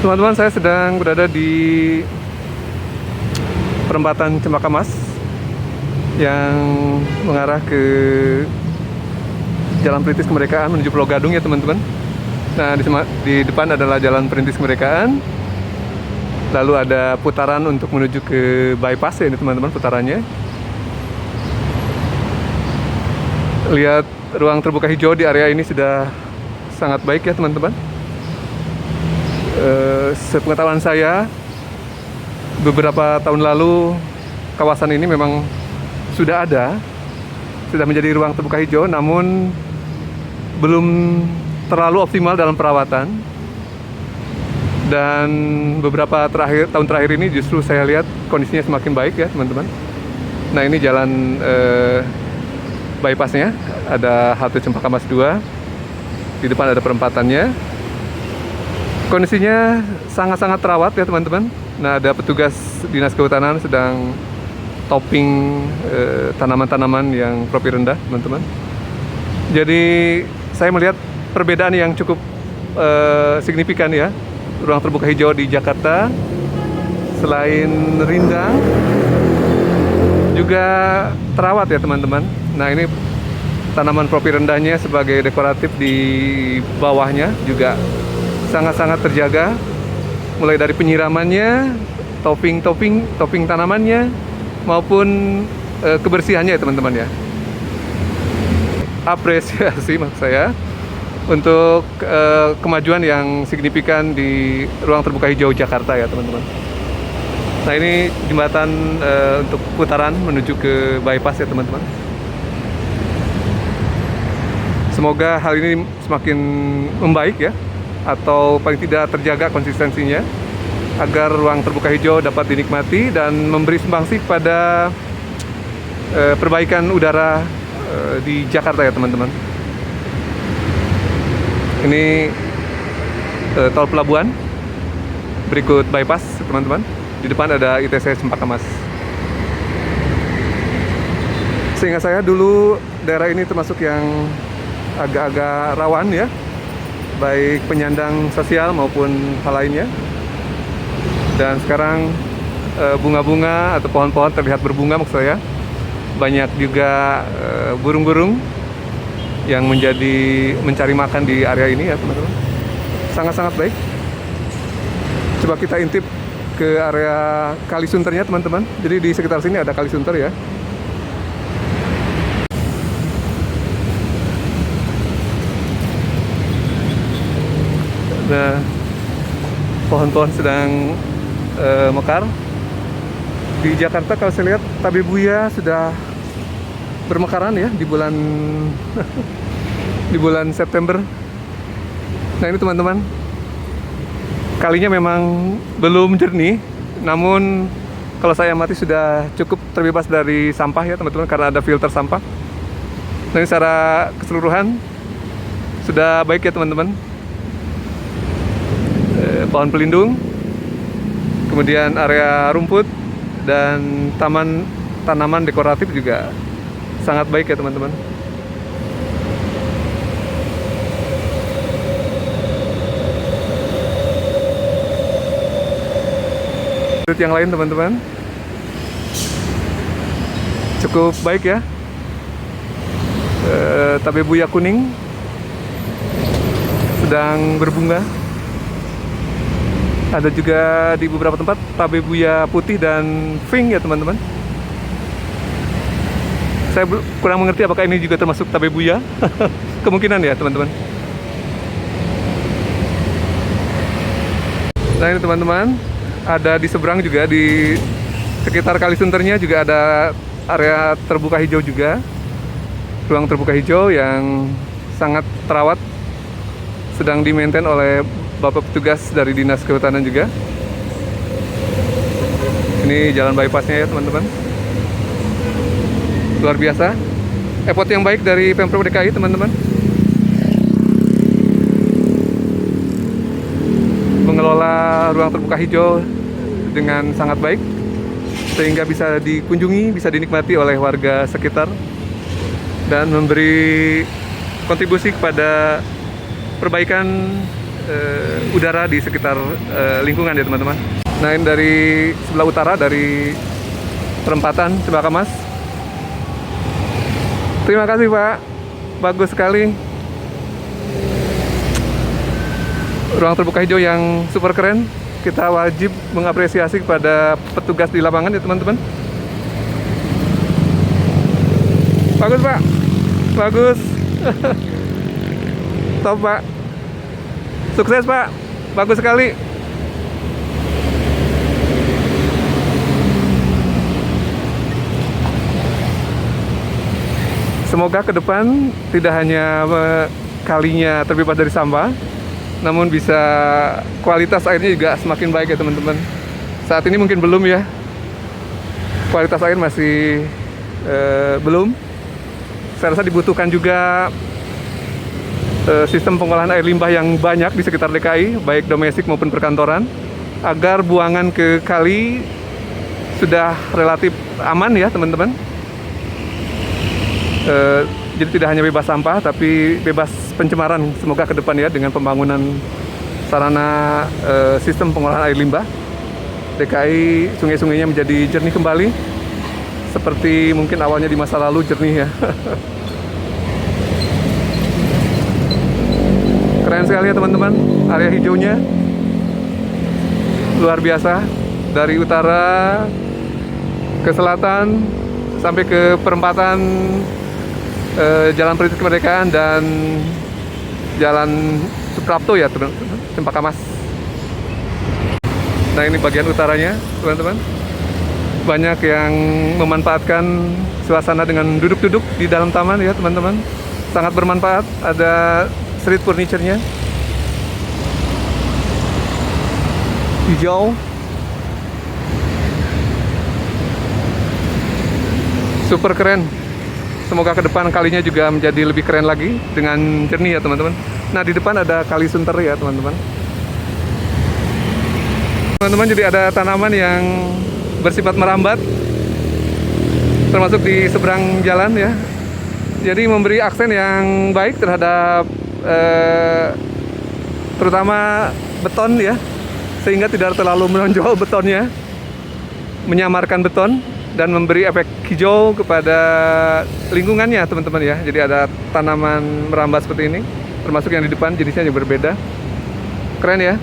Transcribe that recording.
Teman-teman, saya sedang berada di perempatan Cempaka Mas yang mengarah ke Jalan Perintis Kemerdekaan menuju Pulau Gadung ya teman-teman. Nah, di depan adalah Jalan Perintis Kemerdekaan. Lalu ada putaran untuk menuju ke bypass ya ini teman-teman, putarannya. Lihat ruang terbuka hijau di area ini sudah sangat baik ya teman-teman. Sepengetahuan saya, beberapa tahun lalu kawasan ini memang sudah menjadi ruang terbuka hijau, namun belum terlalu optimal dalam perawatan. Dan beberapa tahun terakhir ini justru saya lihat kondisinya semakin baik ya teman-teman. Nah, ini jalan bypassnya, ada halte Cempaka Mas 2, di depan ada perempatannya. Kondisinya sangat-sangat terawat ya teman-teman. Nah, ada petugas dinas kehutanan sedang topping tanaman-tanaman yang profil rendah teman-teman. Jadi saya melihat perbedaan yang cukup signifikan ya. Ruang terbuka hijau di Jakarta selain rindang juga terawat ya teman-teman. Nah, ini tanaman profil rendahnya sebagai dekoratif di bawahnya juga sangat-sangat terjaga, mulai dari penyiramannya, topping tanamannya maupun kebersihannya ya teman-teman ya. Apresiasi maksud saya untuk kemajuan yang signifikan di ruang terbuka hijau Jakarta ya teman-teman. Nah, ini jembatan untuk putaran menuju ke bypass ya teman-teman. Semoga hal ini semakin membaik ya, atau paling tidak terjaga konsistensinya, agar ruang terbuka hijau dapat dinikmati dan memberi sumbangsi pada perbaikan udara di Jakarta ya teman-teman. Ini tol pelabuhan, berikut bypass teman-teman. Di depan ada ITC Cempaka Mas. Seingat saya dulu daerah ini termasuk yang agak-agak rawan ya, baik penyandang sosial maupun hal lainnya. Dan sekarang bunga-bunga atau pohon-pohon terlihat berbunga maksud saya. Banyak juga burung-burung yang mencari makan di area ini ya teman-teman. Sangat-sangat baik. Coba kita intip ke area Kalisunternya teman-teman. Jadi di sekitar sini ada Kalisunter ya. Nah, pohon-pohon sedang mekar. Di Jakarta kalau saya lihat tabebuya sudah bermekaran ya di bulan di bulan September. Nah, ini teman-teman, kalinya memang belum jernih, namun kalau saya amati sudah cukup terbebas dari sampah ya teman-teman, karena ada filter sampah. Nah, ini secara keseluruhan sudah baik ya teman-teman. Pohon pelindung, kemudian area rumput dan tanaman dekoratif juga sangat baik ya teman-teman. Yang lain teman-teman cukup baik ya. Tabebuya kuning sedang berbunga. Ada juga di beberapa tempat tabebuya putih dan pink ya teman-teman. Saya kurang mengerti apakah ini juga termasuk tabebuya. Kemungkinan ya teman-teman. Nah, ini teman-teman, ada di seberang juga, di sekitar Kalisunternya juga ada area terbuka hijau juga. Ruang terbuka hijau yang sangat terawat, sedang di-maintain oleh Bapak petugas dari Dinas Kehutanan juga. Ini jalan bypassnya ya teman-teman. Luar biasa. Effort yang baik dari Pemprov DKI teman-teman. Mengelola ruang terbuka hijau dengan sangat baik, sehingga bisa dikunjungi, bisa dinikmati oleh warga sekitar, dan memberi kontribusi kepada perbaikan udara di sekitar lingkungan ya teman-teman. Nah ini dari sebelah utara dari perempatan Cempaka Mas. Terima kasih Pak, bagus sekali. Ruang terbuka hijau yang super keren. Kita wajib mengapresiasi kepada petugas di lapangan ya teman-teman. Bagus Pak, bagus. Top Pak, sukses Pak, bagus sekali. Semoga ke depan tidak hanya kalinya terbebas dari sampah, namun bisa kualitas airnya juga semakin baik ya teman-teman. Saat ini mungkin belum ya, kualitas air masih belum. Saya rasa dibutuhkan juga sistem pengolahan air limbah yang banyak di sekitar DKI, baik domestik maupun perkantoran, agar buangan ke kali sudah relatif aman ya teman-teman. Jadi tidak hanya bebas sampah, tapi bebas pencemaran. Semoga ke depan ya dengan pembangunan sarana sistem pengolahan air limbah, DKI sungai-sungainya menjadi jernih kembali, seperti mungkin awalnya di masa lalu jernih ya. Keren sekali ya teman-teman, area hijaunya luar biasa. Dari utara ke selatan sampai ke perempatan Jalan Perintis Kemerdekaan dan Jalan Suprapto ya Cempaka Mas. Nah ini bagian utaranya teman-teman. Banyak yang memanfaatkan suasana dengan duduk-duduk di dalam taman ya teman-teman. Sangat bermanfaat, ada street furniture-nya. Hijau. Super keren. Semoga ke depan kalinya juga menjadi lebih keren lagi dengan jernih ya teman-teman. Nah di depan ada Kali Sunter ya teman-teman. Teman-teman jadi ada tanaman yang bersifat merambat, termasuk di seberang jalan ya. Jadi memberi aksen yang baik terhadap terutama beton ya, sehingga tidak terlalu menonjol betonnya, menyamarkan beton dan memberi efek hijau kepada lingkungannya teman-teman ya. Jadi ada tanaman merambat seperti ini, termasuk yang di depan jenisnya yang berbeda. Keren ya.